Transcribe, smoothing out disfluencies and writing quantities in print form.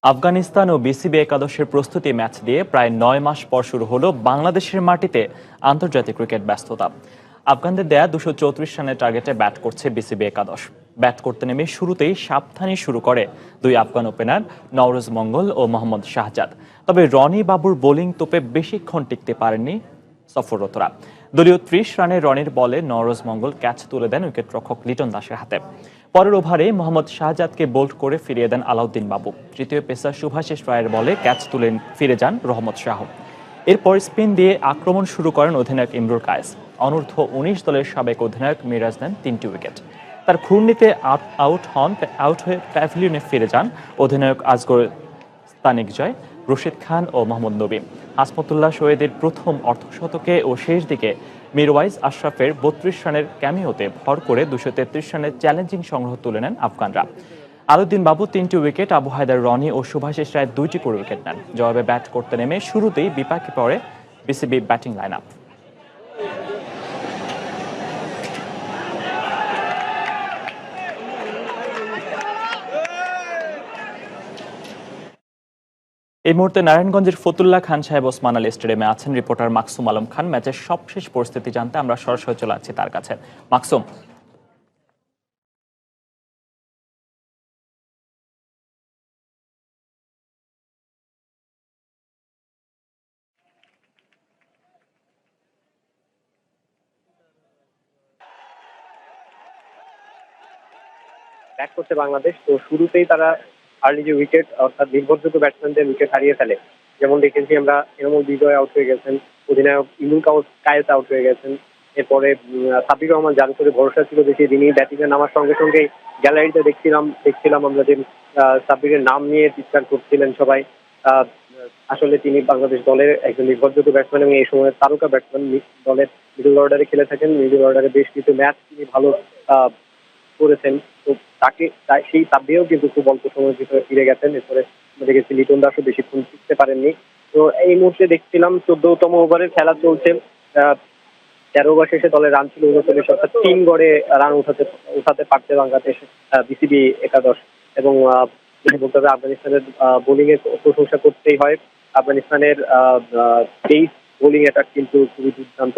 আফগানিস্তান ও BCB একাদশের প্রস্তুতি match দিয়ে প্রায় ৯ মাস পর শুরু হলো বাংলাদেশের মাটিতে আন্তর্জাতিক ক্রিকেট ব্যস্ততা। আফগানদের দেয়া ২৩৪ রানের টার্গেটে ব্যাট করছে বিসিবি একাদশ। ব্যাট করতে নেমে শুরুতেই সাবধানে শুরু করে দুই আফগান ওপেনার নওরোজ মঙ্গল ও মোহাম্মদ শাহজাদ। তবে রনি বাবুর বোলিং তোপে বেশিক্ষণ টিকতে পারেননি সফররতরা। দলীয় ৩০ রানের রনির বলে নওরোজ মঙ্গল ক্যাচ তুলে দেন উইকেটরক্ষক লিটন দাসের হাতে। পরের ওভারে মোহাম্মদ শাহজাদকে বোল্ড করে ফিরিয়ে দেন আলাউদ্দিন বাবু। তৃতীয় পেসার শুভাশিস রায়ের বলে ক্যাচ তুলে ফিরে যান রহমত শাহ। এরপর স্পিন দিয়ে আক্রমণ শুরু করেন অধিনায়ক ইমরুল কায়েস। অনূর্ধ্ব ১৯ দলের সাবেক অধিনায়ক মিরাজ নেন ৩টি উইকেট। তার ঘূর্ণিতে আউট হয়ে প্যাভিলিয়নে ফিরে যান অধিনায়ক আজগর স্তানিকজয়, রশিদ খান ও মোহাম্মদ নবী। হাসমতুল্লাহ শোয়েদের প্রথম অর্ধশতকে ও শেষ দিকে মিরওয়াইজ আশরাফের ৩২ রানের ক্যামিওতে ভর করে ২৩৩ রানের চ্যালেঞ্জিং সংগ্রহ তুলে নেন আফগানরা। আলাউদ্দিন বাবু ৩টি উইকেট, আবু হায়দার রনি ও শুভাশিস রায় ২টি করে উইকেট নেন। জবাবে ব্যাট করতে নেমে শুরুতেই বিপাকে পড়ে বিসিবি ব্যাটিং লাইন আপ। এই মুহূর্তে নারায়ণগঞ্জের ফতুল্লা খান সাহেব ওসমান আলী স্টেডিয়ামে আছেন রিপোর্টার মাকসুম আলম খান। ম্যাচের সবশেষ পরিস্থিতি জানতে আমরা সরাসরি চলে আসছি তার কাছে। মাকসুম, ব্যাট করছে বাংলাদেশ। তো শুরুতেই তারা আর্লি যে উইকেট অর্থাৎ নির্ভরযোগ্য ব্যাটসম্যানদের উইকেট হারিয়ে ফেলে। যেমন দেখেছি আমরা এনামুল বিজয় আউট হয়ে গেছেন, অধিনায়ক ইমরুল কায়েস আউট হয়ে গেছেন। এরপরে সাব্বির রহমান যার উপরে ভরসা ছিল বেশি, তিনি ব্যাটিং এ নামার সঙ্গে সঙ্গে গ্যালারিতে দেখছিলাম আমরা যে সাব্বিরের নাম নিয়ে চিৎকার করছিলেন সবাই। আহ, আসলে তিনি বাংলাদেশ দলের একজন নির্ভরযোগ্য ব্যাটসম্যান এবং এই সময় তারকা ব্যাটসম্যান। দলের মিডল অর্ডারে খেলে থাকেন, মিডল অর্ডারে বেশ কিছু ম্যাচ তিনি ভালো করেছেন। তো সেই সাব্বিরও কিন্তু খুব অল্প সময়ের ভিতরে ফিরে গেছেন। এরপরে আমরা দেখেছি লিটন দাসও বেশিক্ষণ টিকতে পারেননি। তো এই মুহূর্তে দেখছিলাম ১৪তম ওভারের খেলা চলছে। ১৩ ওভার শেষে দলের রান ছিল ৩৯, অর্থাৎ ৩ গড়ে রান উঠাতে পারছে বাংলাদেশ বিসিবি একাদশ। এবং বলতে হবে আফগানিস্তানের বোলিং এর প্রশংসা করতেই হয়। আফগানিস্তানের পেস বোলিং অ্যাটাক কিন্তু খুবই দুর্দান্ত।